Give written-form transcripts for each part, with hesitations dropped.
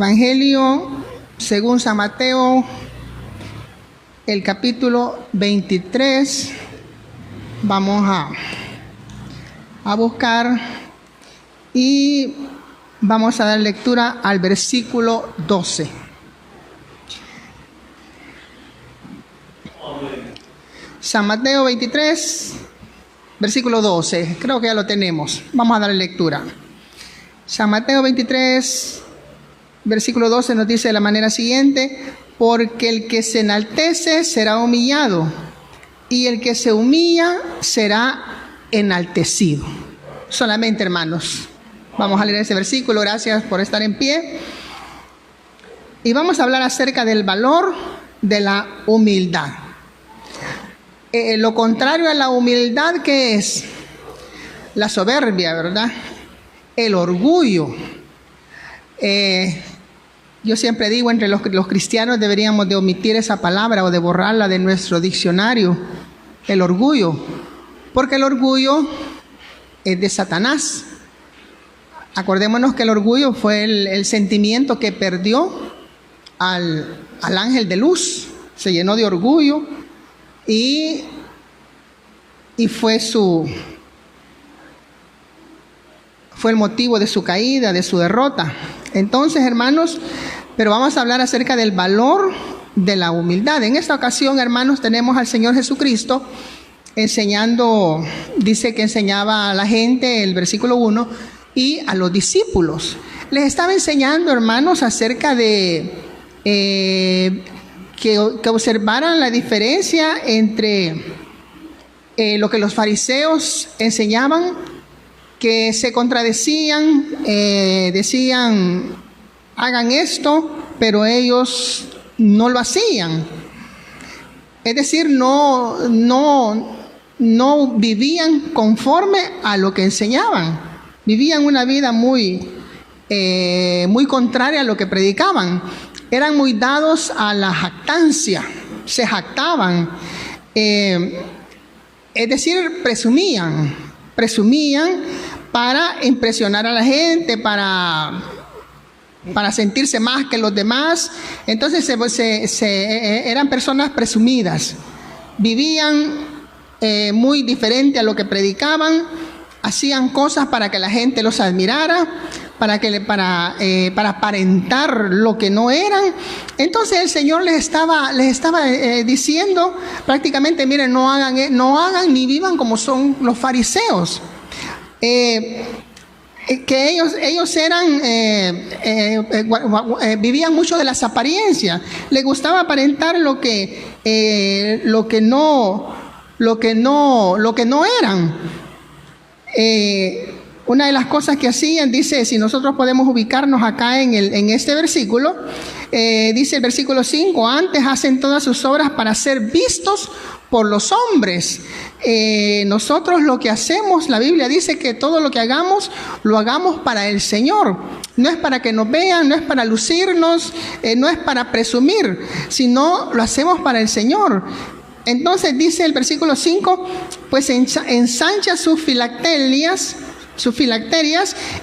Evangelio según San Mateo, el capítulo 23. Vamos a buscar y vamos a dar lectura al versículo 12. San Mateo 23, versículo 12. Creo que ya lo tenemos. Vamos a dar lectura. San Mateo 23, versículo 12 nos dice de la manera siguiente: porque el que se enaltece será humillado, y el que se humilla será enaltecido. Solamente, hermanos, vamos a leer ese versículo. Gracias por estar en pie. Y vamos a hablar acerca del valor de la humildad. Lo contrario a la humildad, ¿qué es? La soberbia, ¿verdad? El orgullo. Yo siempre digo, entre los cristianos deberíamos de omitir esa palabra o de borrarla de nuestro diccionario, el orgullo, porque el orgullo es de Satanás. Acordémonos que el orgullo fue el sentimiento que perdió al ángel de luz. Se llenó de orgullo y fue el motivo de su caída, de su derrota. Entonces, hermanos, pero vamos a hablar acerca del valor de la humildad. En esta ocasión, hermanos, tenemos al Señor Jesucristo enseñando, dice que enseñaba a la gente, el versículo 1, y a los discípulos. Les estaba enseñando, hermanos, acerca de que observaran la diferencia entre lo que los fariseos enseñaban, que se contradecían, decían, hagan esto, pero ellos no lo hacían. Es decir, no vivían conforme a lo que enseñaban. Vivían una vida muy contraria a lo que predicaban. Eran muy dados a la jactancia, se jactaban. Es decir, presumían para impresionar a la gente, para sentirse más que los demás. Entonces eran personas presumidas, vivían muy diferente a lo que predicaban, hacían cosas para que la gente los admirara, para aparentar lo que no eran. Entonces el Señor les estaba diciendo prácticamente, miren, no hagan ni vivan como son los fariseos. Que ellos eran vivían mucho de las apariencias. Les gustaba aparentar lo que no eran. Una de las cosas que hacían, dice, si nosotros podemos ubicarnos acá en este versículo, dice el versículo 5, antes hacen todas sus obras para ser vistos por los hombres. Nosotros lo que hacemos, la Biblia dice que todo lo que hagamos, lo hagamos para el Señor. No es para que nos vean, no es para lucirnos, no es para presumir, sino lo hacemos para el Señor. Entonces dice el versículo 5, pues ensancha sus filacterias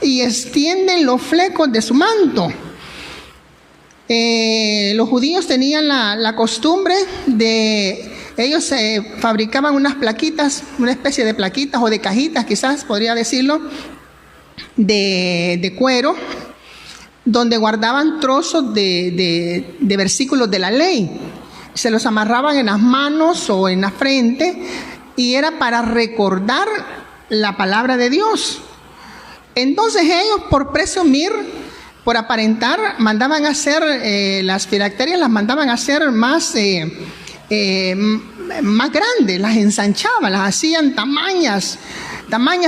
y extienden los flecos de su manto. Los judíos tenían la costumbre de... Ellos fabricaban unas plaquitas, una especie de plaquitas o de cajitas, quizás podría decirlo, de cuero, donde guardaban trozos de versículos de la ley. Se los amarraban en las manos o en la frente y era para recordar la palabra de Dios. Entonces ellos, por presumir, por aparentar, mandaban a hacer las filacterias, las mandaban a hacer más grandes, las ensanchaban, las hacían tamañas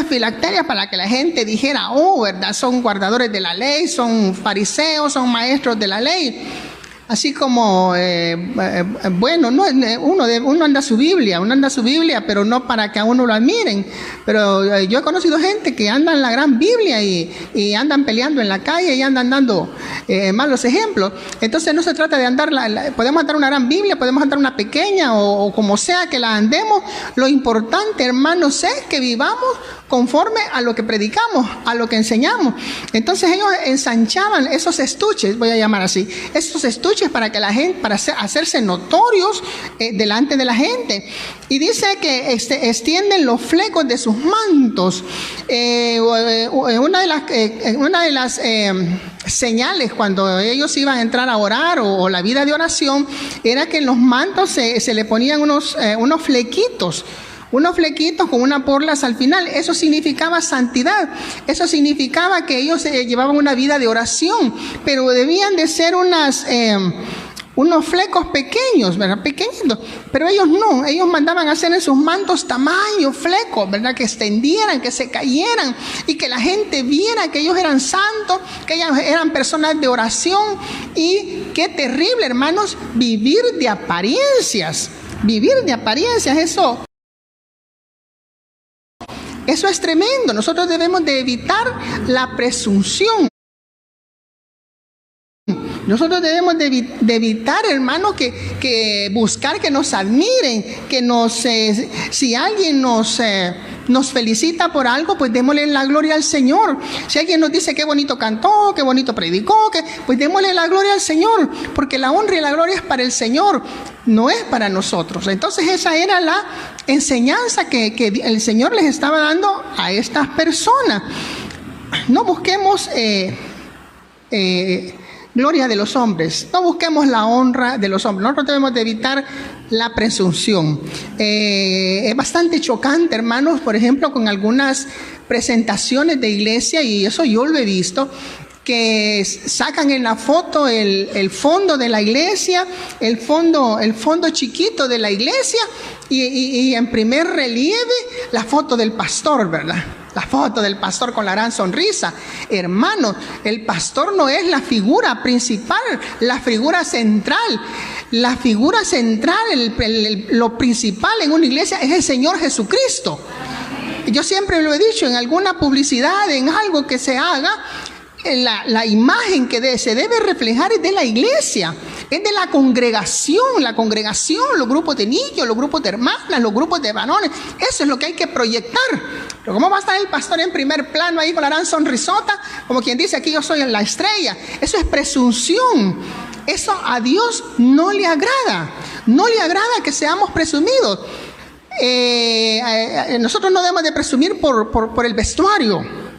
filacterias para que la gente dijera, oh, ¿verdad? Son guardadores de la ley, son fariseos, son maestros de la ley. Así como, bueno, uno anda su Biblia, pero no para que a uno lo admiren. Pero yo he conocido gente que anda en la gran Biblia y andan peleando en la calle y andan dando malos ejemplos. Entonces no se trata de andar, podemos andar una gran Biblia, podemos andar una pequeña o como sea que la andemos. Lo importante, hermanos, es que vivamos conforme a lo que predicamos, a lo que enseñamos. Entonces ellos ensanchaban esos estuches, voy a llamar así, esos estuches para que la gente, para hacerse notorios delante de la gente. Y dice que extienden los flecos de sus mantos. Una de las señales cuando ellos iban a entrar a orar o la vida de oración era que en los mantos se le ponían unos flequitos con unas porlas al final. Eso significaba santidad, eso significaba que ellos llevaban una vida de oración, pero debían de ser unos flecos pequeños, ¿verdad? Pequeñitos, pero ellos no, ellos mandaban a hacer en sus mantos tamaño flecos, ¿verdad? Que extendieran, que se cayeran y que la gente viera que ellos eran santos, que ellos eran personas de oración. Y qué terrible, hermanos, vivir de apariencias, eso es tremendo. Nosotros debemos de evitar la presunción. Nosotros debemos de evitar, hermano, que buscar que nos admiren, que si alguien nos felicita por algo, pues démosle la gloria al Señor. Si alguien nos dice qué bonito cantó, qué bonito predicó, pues démosle la gloria al Señor, porque la honra y la gloria es para el Señor, no es para nosotros. Entonces esa era la enseñanza que el Señor les estaba dando a estas personas. No busquemos gloria de los hombres, no busquemos la honra de los hombres. Nosotros debemos de evitar la presunción. Es bastante chocante, hermanos, por ejemplo, con algunas presentaciones de iglesia, y eso yo lo he visto, que sacan en la foto el fondo de la iglesia, el fondo chiquito de la iglesia, y en primer relieve la foto del pastor, ¿verdad? La foto del pastor con la gran sonrisa. Hermanos, el pastor no es la figura principal, la figura central. La figura central, lo principal en una iglesia es el Señor Jesucristo. Yo siempre lo he dicho, en alguna publicidad, en algo que se haga, la imagen que se debe reflejar es de la iglesia, es de la congregación, los grupos de niños, los grupos de hermanas, los grupos de varones. Eso es lo que hay que proyectar. Pero ¿cómo va a estar el pastor en primer plano ahí con la gran sonrisota? Como quien dice, aquí yo soy la estrella. Eso es presunción. Eso a Dios no le agrada. No le agrada que seamos presumidos. Nosotros no debemos de presumir por el vestuario.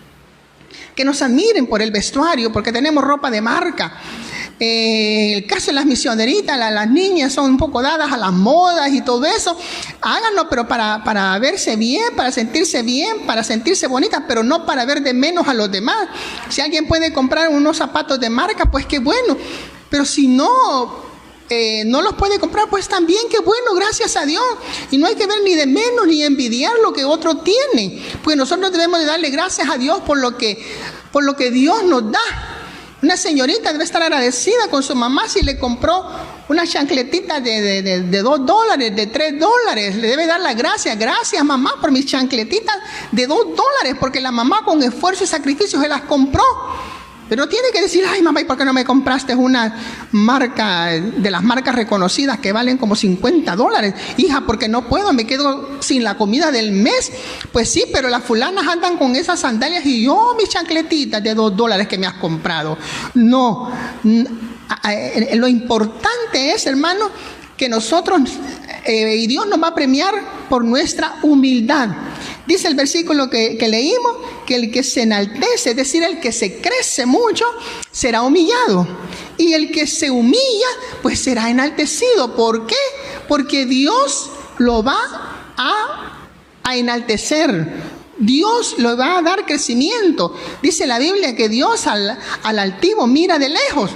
Que nos admiren por el vestuario, porque tenemos ropa de marca. El caso de las misioneritas, las niñas son un poco dadas a las modas y todo eso. Háganlo, pero para verse bien, para sentirse bonitas, pero no para ver de menos a los demás. Si alguien puede comprar unos zapatos de marca, pues qué bueno. Pero si no los puede comprar, pues también qué bueno, gracias a Dios. Y no hay que ver ni de menos ni envidiar lo que otro tiene, pues nosotros debemos de darle gracias a Dios por lo que Dios nos da. Una señorita debe estar agradecida con su mamá si le compró una chancletita de $2, de $3. Le debe dar las gracias. Gracias, mamá, por mis chancletitas de $2, porque la mamá con esfuerzo y sacrificio se las compró. Pero tiene que decir, ay mamá, ¿y por qué no me compraste una marca, de las marcas reconocidas que valen como $50? Hija, porque no puedo, me quedo sin la comida del mes. Pues sí, pero las fulanas andan con esas sandalias y yo mis chancletitas de $2 que me has comprado. No, lo importante es, hermano, que nosotros, y Dios nos va a premiar por nuestra humildad. Dice el versículo que leímos, que el que se enaltece, es decir, el que se crece mucho, será humillado. Y el que se humilla, pues será enaltecido. ¿Por qué? Porque Dios lo va a enaltecer. Dios le va a dar crecimiento. Dice la Biblia que Dios al altivo mira de lejos,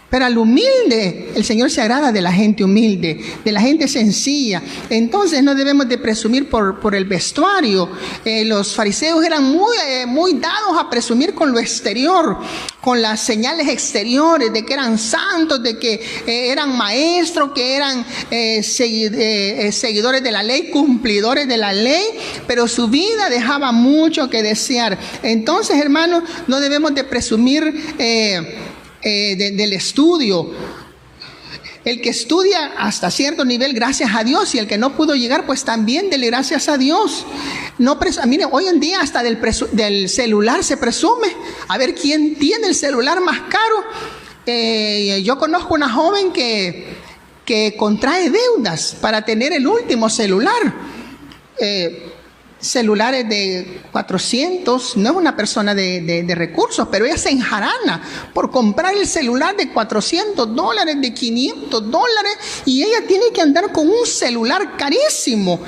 pero al humilde, el Señor se agrada de la gente humilde, de la gente sencilla. Entonces no debemos de presumir por el vestuario. Los fariseos eran muy dados a presumir con lo exterior, con las señales exteriores de que eran santos, de que eran maestros, que eran seguidores de la ley, cumplidores de la ley, pero su vida dejaba mucho que desear. Entonces, hermanos, no debemos de presumir del estudio. El que estudia hasta cierto nivel, gracias a Dios, y el que no pudo llegar, pues también dele gracias a Dios. No mire, hoy en día hasta del celular se presume. A ver quién tiene el celular más caro. Yo conozco una joven que contrae deudas para tener el último celular. Celulares de 400, no es una persona de recursos, pero ella se enjarana por comprar el celular de $400, de $500, y ella tiene que andar con un celular carísimo.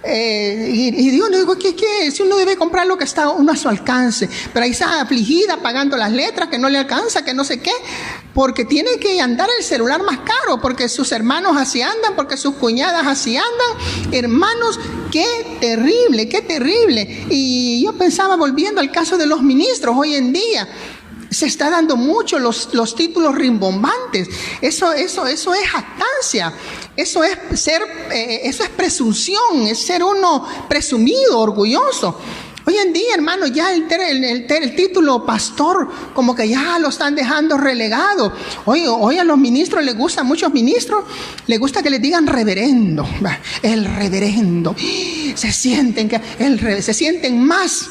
Y digo, ¿qué? Si uno debe comprar lo que está uno a su alcance, pero ahí está afligida pagando las letras que no le alcanza, que no sé qué, porque tiene que andar el celular más caro, porque sus hermanos así andan, porque sus cuñadas así andan. Hermanos, qué terrible, qué terrible. Y yo pensaba, volviendo al caso de los ministros, hoy en día se está dando mucho los títulos rimbombantes. Eso es jactancia. Eso es presunción, es ser uno presumido, orgulloso. Hoy en día, hermano, ya el título pastor como que ya lo están dejando relegado. Hoy a los ministros les gusta, a muchos ministros les gusta que les digan reverendo. El reverendo. Se sienten más.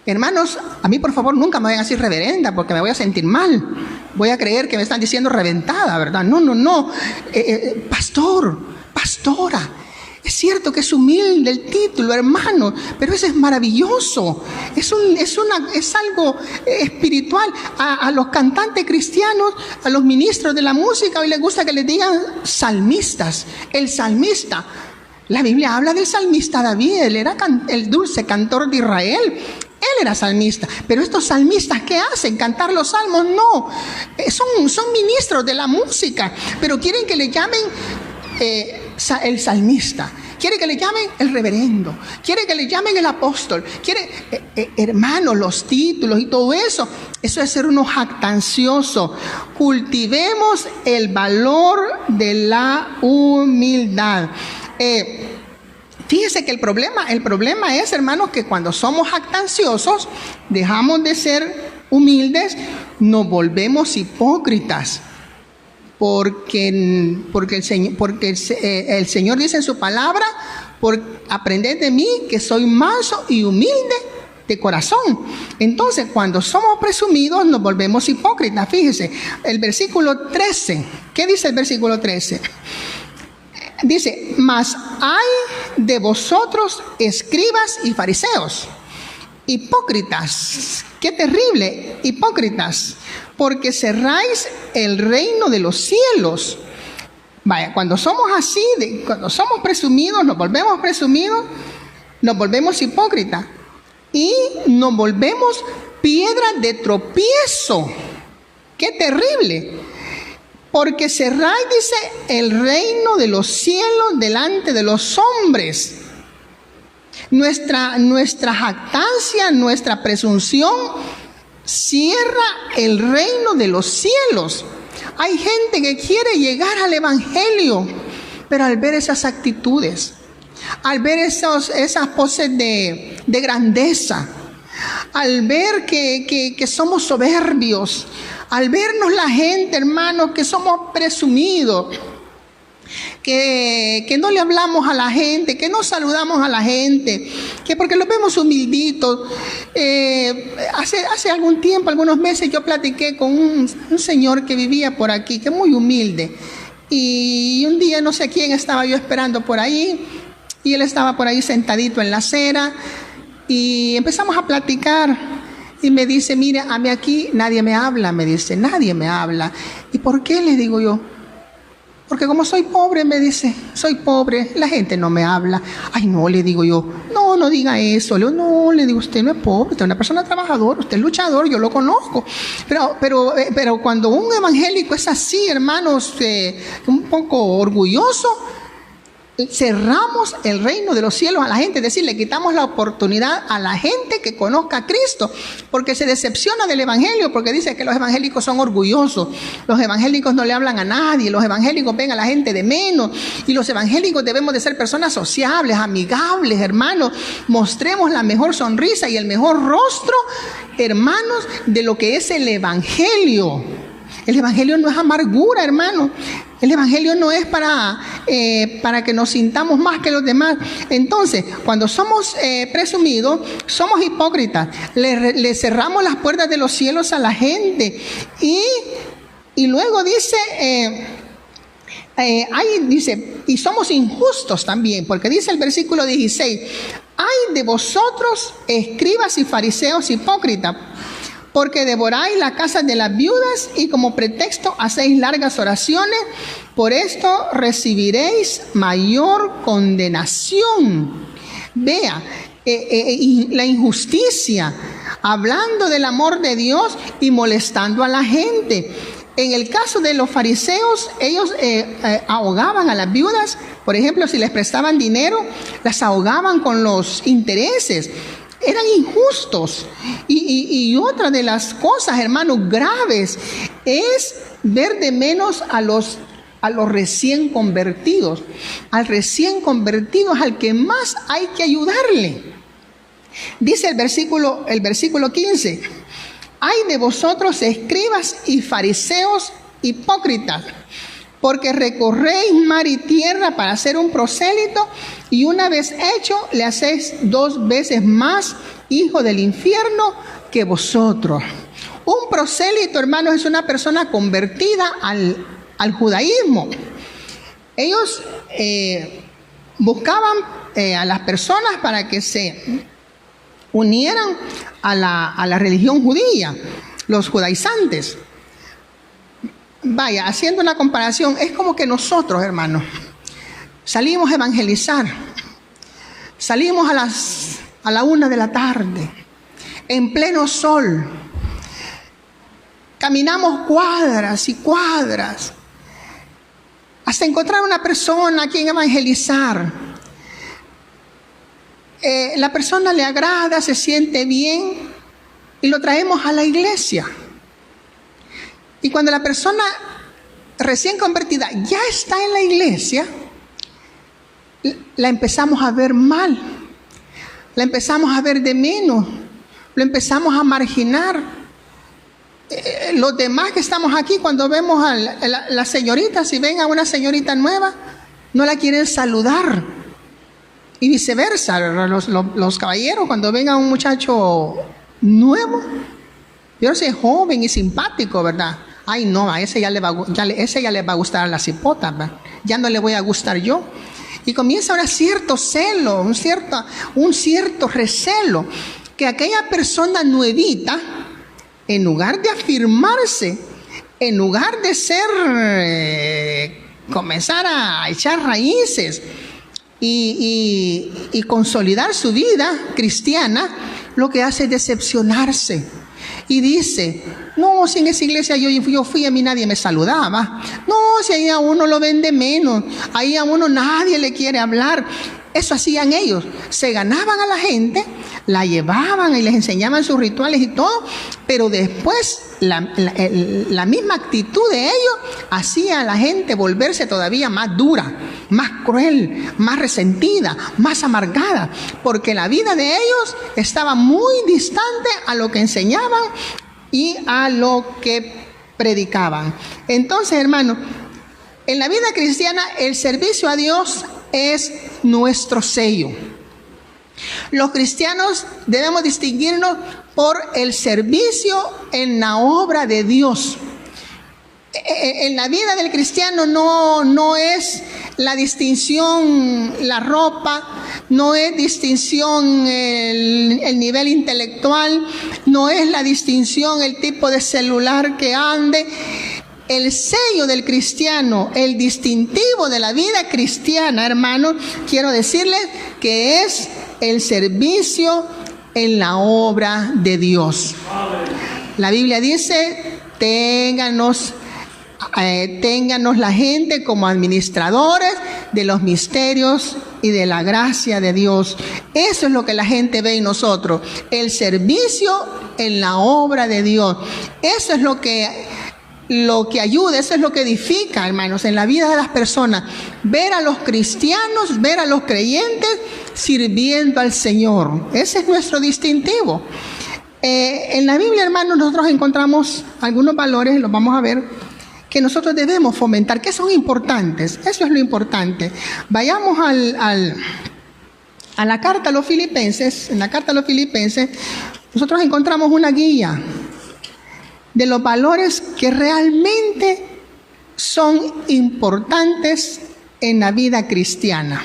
Hermanos, a mí por favor nunca me vayan a decir reverenda, porque me voy a sentir mal. Voy a creer que me están diciendo reventada, ¿verdad? No. Pastor, pastora. Es cierto que es humilde el título, hermano, pero eso es maravilloso. Es algo espiritual. A los cantantes cristianos, a los ministros de la música, hoy les gusta que les digan salmistas. El salmista. La Biblia habla del salmista David. Él era el dulce cantor de Israel. Él era salmista, pero estos salmistas, ¿qué hacen? ¿Cantar los salmos? No, son ministros de la música, pero quieren que le llamen el salmista, quieren que le llamen el reverendo, quieren que le llamen el apóstol, hermanos, los títulos y todo eso es ser uno jactancioso. Cultivemos el valor de la humildad. Fíjese que el problema es, hermanos, que cuando somos jactanciosos, dejamos de ser humildes, nos volvemos hipócritas. Porque el Señor dice en su palabra, aprended de mí que soy manso y humilde de corazón. Entonces, cuando somos presumidos, nos volvemos hipócritas. Fíjese, el versículo 13. ¿Qué dice el versículo 13? Dice, mas hay de vosotros escribas y fariseos, hipócritas. Qué terrible, hipócritas, porque cerráis el reino de los cielos. Vaya, cuando somos así, cuando somos presumidos, nos volvemos presumidos, nos volvemos hipócritas y nos volvemos piedra de tropiezo. Qué terrible. Porque cerráis, dice, el reino de los cielos delante de los hombres. Nuestra jactancia, nuestra presunción cierra el reino de los cielos. Hay gente que quiere llegar al evangelio, pero al ver esas actitudes, al ver esas poses de grandeza, al ver que somos soberbios, al vernos la gente, hermanos, que somos presumidos, que no le hablamos a la gente, que no saludamos a la gente, que porque los vemos humilditos. Hace algún tiempo, algunos meses, yo platiqué con un señor que vivía por aquí, que es muy humilde. Y un día no sé quién estaba yo esperando por ahí, y él estaba por ahí sentadito en la acera, y empezamos a platicar. Y me dice, mire, a mí aquí nadie me habla, me dice, nadie me habla. ¿Y por qué? Le digo yo. Porque como soy pobre, me dice, soy pobre, la gente no me habla. Ay, no, le digo yo, no diga eso. No, le digo, usted no es pobre, usted es una persona trabajadora, usted es luchador, yo lo conozco. Pero cuando un evangélico es así, hermanos, un poco orgulloso, cerramos el reino de los cielos a la gente, es decir, le quitamos la oportunidad a la gente que conozca a Cristo, porque se decepciona del evangelio, porque dice que los evangélicos son orgullosos, los evangélicos no le hablan a nadie, los evangélicos ven a la gente de menos, y los evangélicos debemos de ser personas sociables, amigables, hermanos. Mostremos la mejor sonrisa y el mejor rostro, hermanos, de lo que es el evangelio. El evangelio no es amargura, hermano. El evangelio no es para que nos sintamos más que los demás. Entonces, cuando somos presumidos, somos hipócritas. Le cerramos las puertas de los cielos a la gente. Y luego dice, y somos injustos también, porque dice el versículo 16, ay de vosotros, escribas y fariseos hipócritas, porque devoráis la casa de las viudas y como pretexto hacéis largas oraciones, por esto recibiréis mayor condenación. Vea, la injusticia, hablando del amor de Dios y molestando a la gente. En el caso de los fariseos, ellos ahogaban a las viudas. Por ejemplo, si les prestaban dinero, las ahogaban con los intereses. Eran injustos. Y otra de las cosas, hermanos, graves, es ver de menos a los recién convertidos. Al recién convertido es al que más hay que ayudarle. Dice el versículo 15, ay de vosotros, escribas y fariseos hipócritas, porque recorréis mar y tierra para hacer un prosélito, y una vez hecho, le hacéis 2 veces más hijo del infierno que vosotros. Un prosélito, hermanos, es una persona convertida al judaísmo. Ellos buscaban a las personas para que se unieran a la religión judía, los judaizantes. Vaya, haciendo una comparación, es como que nosotros, hermanos, salimos a evangelizar, salimos a la 1 de la tarde, en pleno sol, caminamos cuadras y cuadras, hasta encontrar una persona a quien evangelizar. La persona le agrada, se siente bien y lo traemos a la iglesia. Y cuando la persona recién convertida ya está en la iglesia, la empezamos a ver mal, la empezamos a ver de menos, lo empezamos a marginar. Los demás que estamos aquí, cuando vemos a las señoritas, si ven a una señorita nueva, no la quieren saludar. Y viceversa, los caballeros, cuando ven a un muchacho nuevo, yo sé, joven y simpático, ¿verdad? Ay, no, a ese ya le va a gustar a la cipota, ¿verdad? Ya no le voy a gustar yo. Y comienza ahora cierto celo, un cierto recelo, que aquella persona nuevita, en lugar de afirmarse, en lugar de comenzar a echar raíces y consolidar su vida cristiana, lo que hace es decepcionarse. Y dice, no, si en esa iglesia yo fui, a mí nadie me saludaba. No, si ahí a uno lo ven de menos, ahí a uno nadie le quiere hablar. Eso hacían ellos, se ganaban a la gente, la llevaban y les enseñaban sus rituales y todo, pero después la misma actitud de ellos hacía a la gente volverse todavía más dura, más cruel, más resentida, más amargada, porque la vida de ellos estaba muy distante a lo que enseñaban y a lo que predicaban. Entonces, hermanos, en la vida cristiana el servicio a Dios es nuestro sello. Los cristianos debemos distinguirnos por el servicio en la obra de Dios. En la vida del cristiano no es la distinción la ropa, no es distinción el nivel intelectual, no es la distinción el tipo de celular que ande. El sello del cristiano, el distintivo de la vida cristiana, hermanos, quiero decirles que es el servicio en la obra de Dios. La Biblia dice, ténganos la gente como administradores de los misterios y de la gracia de Dios. Eso es lo que la gente ve en nosotros, el servicio en la obra de Dios. Eso es lo que ayuda, eso es lo que edifica, hermanos, en la vida de las personas. Ver a los cristianos, ver a los creyentes sirviendo al Señor. Ese es nuestro distintivo. En la Biblia, hermanos, nosotros encontramos algunos valores, los vamos a ver, que nosotros debemos fomentar, que son importantes. Eso es lo importante. Vayamos a la carta a los Filipenses. En la carta a los Filipenses nosotros encontramos una guía de los valores que realmente son importantes en la vida cristiana.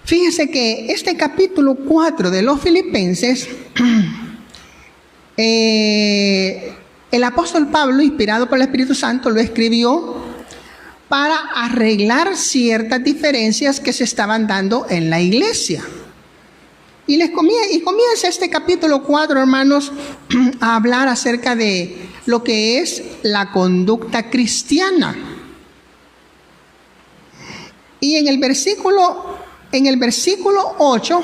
Fíjese que este capítulo 4 de los Filipenses, el apóstol Pablo, inspirado por el Espíritu Santo, lo escribió para arreglar ciertas diferencias que se estaban dando en la iglesia. Y comienza este capítulo 4, hermanos, a hablar acerca de lo que es la conducta cristiana. Y en el versículo 8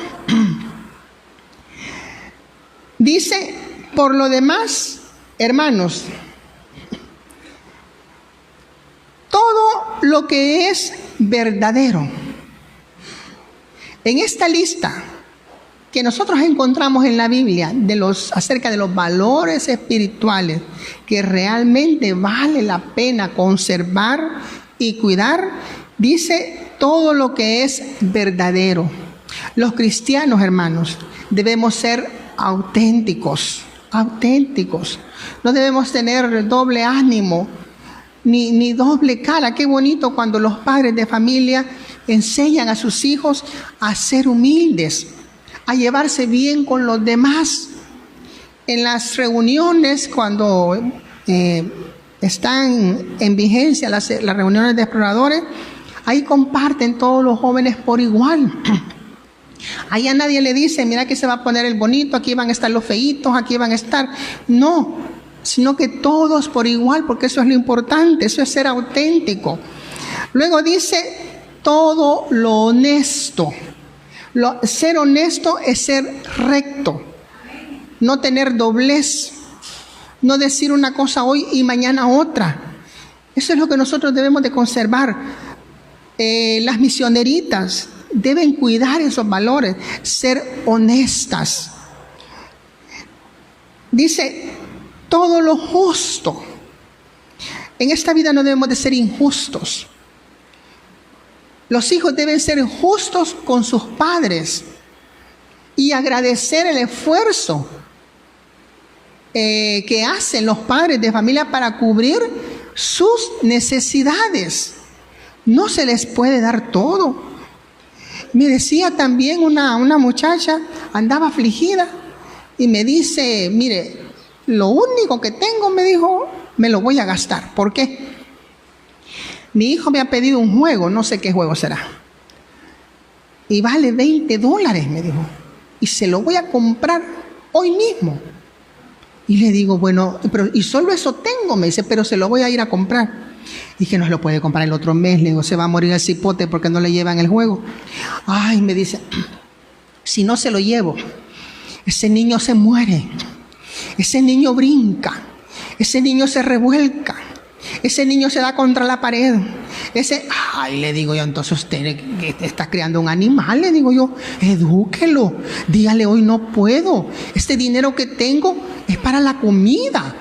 dice: por lo demás, hermanos, todo lo que es verdadero. En esta lista que nosotros encontramos en la Biblia acerca de los valores espirituales que realmente vale la pena conservar y cuidar, dice todo lo que es verdadero. Los cristianos, hermanos, debemos ser auténticos. No debemos tener doble ánimo ni doble cara. Qué bonito cuando los padres de familia enseñan a sus hijos a ser humildes, a llevarse bien con los demás. En las reuniones, cuando están en vigencia las reuniones de exploradores, ahí comparten todos los jóvenes por igual. Ahí a nadie le dice: mira que se va a poner el bonito, aquí van a estar los feitos, aquí van a estar. No, sino que todos por igual, porque eso es lo importante, eso es ser auténtico. Luego dice todo lo honesto. Ser honesto es ser recto, no tener doblez, no decir una cosa hoy y mañana otra. Eso es lo que nosotros debemos de conservar. Las misioneritas deben cuidar esos valores, ser honestas. Dice todo lo justo. En esta vida no debemos de ser injustos. Los hijos deben ser justos con sus padres y agradecer el esfuerzo que hacen los padres de familia para cubrir sus necesidades. No se les puede dar todo. Me decía también una muchacha, andaba afligida, y me dice: mire, lo único que tengo, me dijo, me lo voy a gastar. ¿Por qué? Mi hijo me ha pedido un juego, no sé qué juego será, y vale $20, me dijo, y se lo voy a comprar hoy mismo. Y le digo: bueno, pero y solo eso tengo, me dice, pero se lo voy a ir a comprar. Dije: no se lo puede comprar el otro mes. Le digo: se va a morir el cipote porque no le llevan el juego. Ay, me dice, si no se lo llevo, ese niño se muere, ese niño brinca, ese niño se revuelca, ese niño se da contra la pared. Ay, le digo yo, entonces usted está creando un animal, le digo yo, edúquelo, dígale: hoy no puedo, este dinero que tengo es para la comida.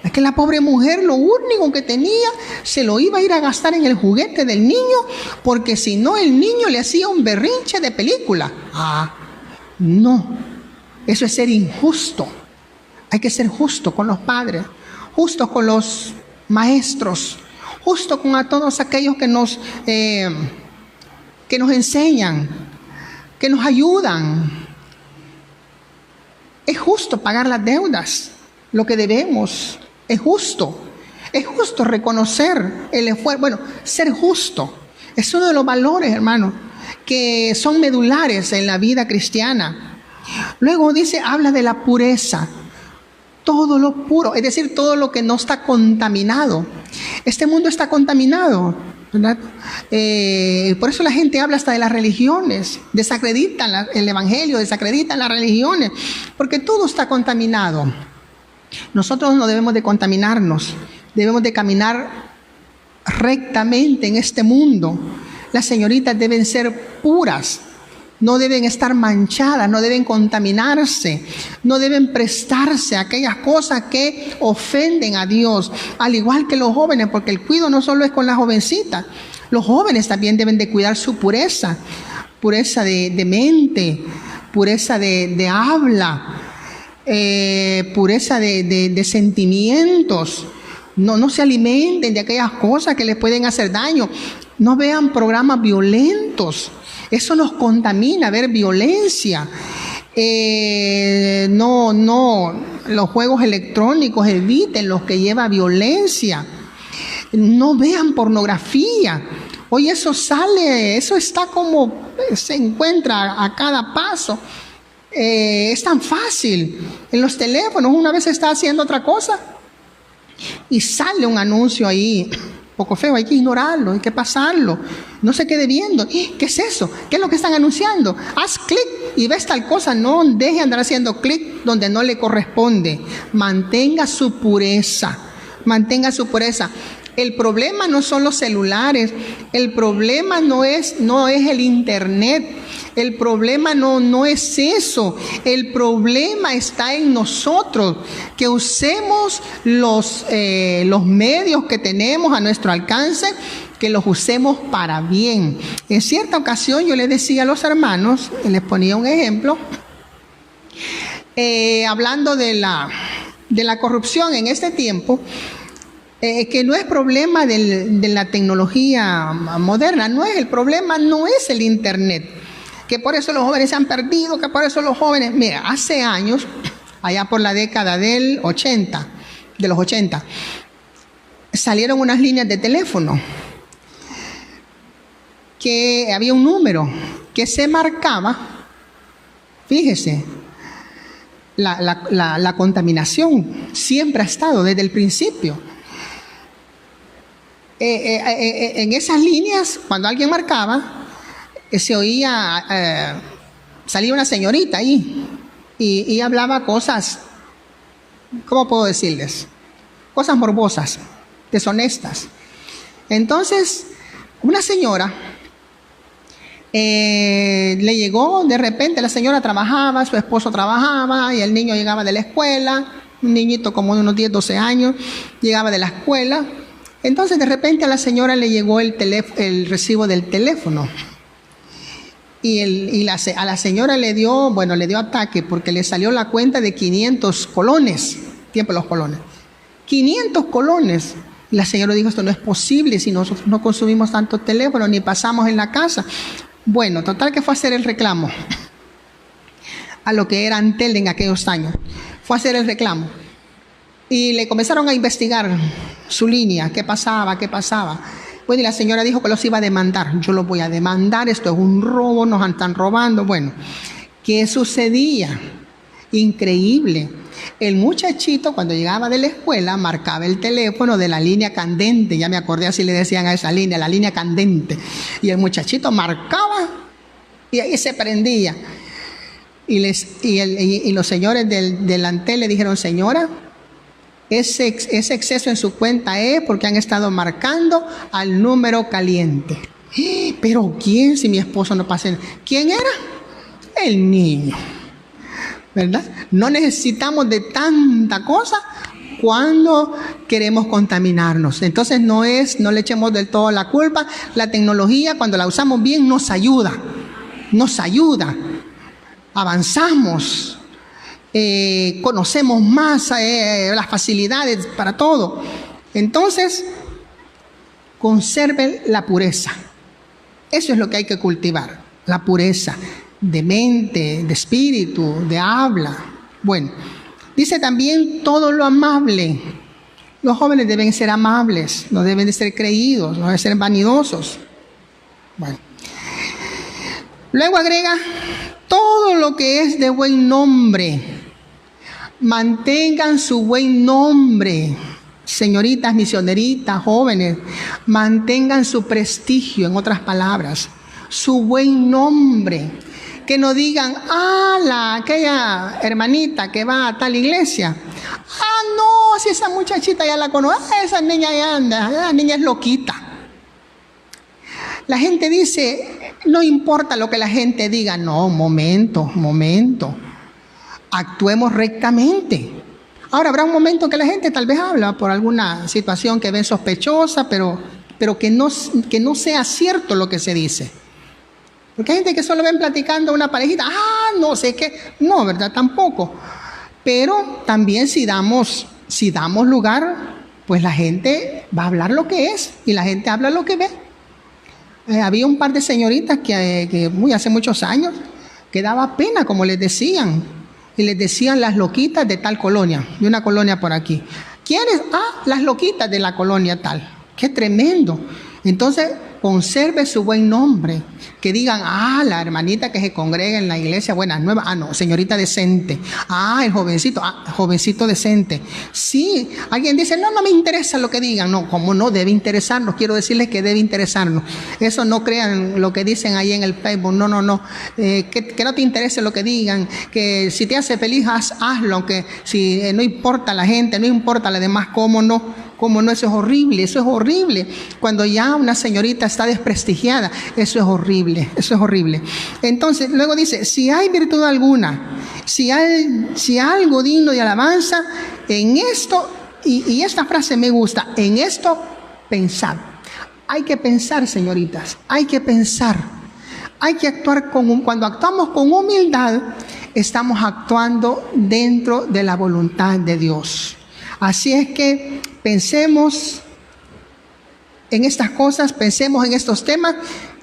Es que la pobre mujer lo único que tenía se lo iba a ir a gastar en el juguete del niño, porque si no el niño le hacía un berrinche de película. No, eso es ser injusto. Hay que ser justo con los padres, justo con los maestros, justo con a todos aquellos que nos enseñan, que nos ayudan. Es justo pagar las deudas, lo que debemos. Es justo reconocer el esfuerzo. Bueno, ser justo es uno de los valores, hermanos, que son medulares en la vida cristiana. Luego habla de la pureza. Todo lo puro, es decir, todo lo que no está contaminado. Este mundo está contaminado, ¿verdad? Por eso la gente habla hasta de las religiones, desacreditan el evangelio, desacreditan las religiones, porque todo está contaminado. Nosotros no debemos de contaminarnos, debemos de caminar rectamente en este mundo. Las señoritas deben ser puras, no deben estar manchadas, no deben contaminarse, no deben prestarse a aquellas cosas que ofenden a Dios, al igual que los jóvenes, porque el cuidado no solo es con las jovencitas, los jóvenes también deben de cuidar su pureza, pureza de mente, pureza de habla, pureza de sentimientos. No se alimenten de aquellas cosas que les pueden hacer daño. No vean programas violentos. Eso nos contamina, ver violencia. Los juegos electrónicos, eviten los que llevan violencia. No vean pornografía. Hoy eso sale, eso está como se encuentra a cada paso. Es tan fácil. En los teléfonos, una vez está haciendo otra cosa y sale un anuncio ahí, poco feo, hay que ignorarlo, hay que pasarlo, no se quede viendo. ¿Qué es eso? ¿Qué es lo que están anunciando? Haz clic y ves tal cosa. No deje andar haciendo clic donde no le corresponde. Mantenga su pureza, mantenga su pureza. El problema no son los celulares, el problema no es el internet, el problema no es eso, el problema está en nosotros, que usemos los medios que tenemos a nuestro alcance, que los usemos para bien. En cierta ocasión yo les decía a los hermanos, les ponía un ejemplo, hablando de la corrupción en este tiempo, que no es problema de la tecnología moderna, no es el problema, no es el internet, que por eso los jóvenes se han perdido, que por eso los jóvenes, mira, hace años, allá por la década de los 80, salieron unas líneas de teléfono, que había un número que se marcaba, fíjese, la contaminación siempre ha estado desde el principio. En esas líneas, cuando alguien marcaba, se oía, salía una señorita ahí y hablaba cosas, ¿cómo puedo decirles? Cosas morbosas, deshonestas. Entonces, una señora le llegó de repente, la señora trabajaba, su esposo trabajaba y el niño llegaba de la escuela, un niñito como de unos 10, 12 años, llegaba de la escuela. Entonces de repente a la señora le llegó el recibo del teléfono y a la señora le dio ataque porque le salió la cuenta de 500 colones, tiempo los colones, 500 colones. Y la señora dijo, esto no es posible si nosotros no consumimos tanto teléfono ni pasamos en la casa. Bueno, total que fue a hacer el reclamo a lo que era Antel en aquellos años, fue a hacer el reclamo. Y le comenzaron a investigar su línea, qué pasaba. Bueno, y la señora dijo que los iba a demandar. Yo los voy a demandar, esto es un robo, nos están robando. Bueno, ¿qué sucedía? Increíble. El muchachito cuando llegaba de la escuela marcaba el teléfono de la línea candente. Ya me acordé así le decían a esa línea, la línea candente. Y el muchachito marcaba y ahí se prendía. Y los señores del Antel le dijeron, señora, ese exceso en su cuenta es porque han estado marcando al número caliente. ¿Pero quién? Si mi esposo no pasa. ¿Quién era? El niño. ¿Verdad? No necesitamos de tanta cosa cuando queremos contaminarnos. Entonces no le echemos del todo la culpa. La tecnología, cuando la usamos bien, nos ayuda. Avanzamos. Conocemos más las facilidades para todo. Entonces, conserven la pureza. Eso es lo que hay que cultivar, la pureza de mente, de espíritu, de habla. Bueno, dice también todo lo amable. Los jóvenes deben ser amables, no deben de ser creídos, no deben ser vanidosos. Bueno. Luego agrega todo lo que es de buen nombre. Mantengan su buen nombre, señoritas, misioneritas, jóvenes, mantengan su prestigio, en otras palabras, su buen nombre. Que no digan, aquella hermanita que va a tal iglesia, no, si esa muchachita ya la conozco, esa niña ya anda, la niña es loquita. La gente dice, No importa lo que la gente diga. No, momento. Actuemos rectamente. Ahora, habrá un momento que la gente tal vez habla por alguna situación que ven sospechosa, pero que no sea cierto lo que se dice. Porque hay gente que solo ven platicando una parejita. No sé qué. No, ¿verdad? Tampoco. Pero también si damos lugar, pues la gente va a hablar lo que es y la gente habla lo que ve. Había un par de señoritas que hace muchos años que daba pena como les decían. Y les decían las loquitas de tal colonia, de una colonia por aquí. ¿Quiénes? Las loquitas de la colonia tal. ¡Qué tremendo! Entonces, conserve su buen nombre. Que digan, la hermanita que se congrega en la iglesia Buenas Nuevas. No, señorita decente. El jovencito, jovencito decente. Sí, alguien dice, no me interesa lo que digan. No, ¿cómo no? Debe interesarnos. Quiero decirles que debe interesarnos. Eso no crean lo que dicen ahí en el Facebook. No. Que no te interese lo que digan. Que si te hace feliz, hazlo. Aunque si no importa la gente, no importa la demás, ¿cómo no? ¿Cómo no? Eso es horrible. Cuando ya una señorita está desprestigiada, eso es horrible. Entonces, luego dice, si hay virtud alguna, si algo digno de alabanza, en esto, y esta frase me gusta, en esto pensad. Hay que pensar, señoritas, hay que pensar. Hay que actuar cuando actuamos con humildad, estamos actuando dentro de la voluntad de Dios. Así es que pensemos en estas cosas, pensemos en estos temas,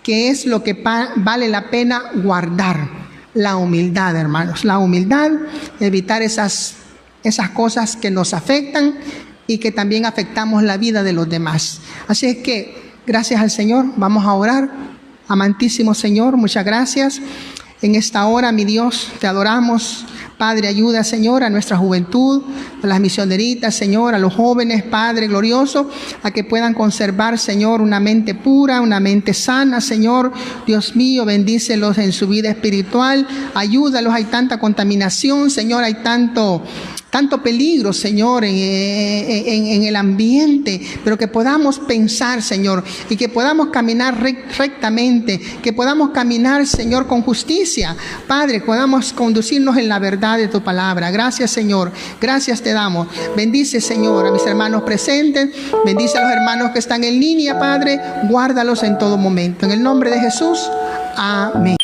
que es lo que vale la pena guardar. La humildad, hermanos, la humildad, evitar esas cosas que nos afectan y que también afectamos la vida de los demás. Así es que, gracias al Señor, vamos a orar. Amantísimo Señor, muchas gracias. En esta hora, mi Dios, te adoramos. Padre, ayuda, Señor, a nuestra juventud, a las misioneritas, Señor, a los jóvenes, Padre glorioso, a que puedan conservar, Señor, una mente pura, una mente sana, Señor. Dios mío, bendícelos en su vida espiritual, ayúdalos, hay tanta contaminación, Señor, hay tanto peligro, Señor, en el ambiente, pero que podamos pensar, Señor, y que podamos caminar rectamente, que podamos caminar, Señor, con justicia. Padre, podamos conducirnos en la verdad de tu palabra. Gracias, Señor, gracias te damos. Bendice, Señor, a mis hermanos presentes, bendice a los hermanos que están en línea, Padre, guárdalos en todo momento. En el nombre de Jesús, amén.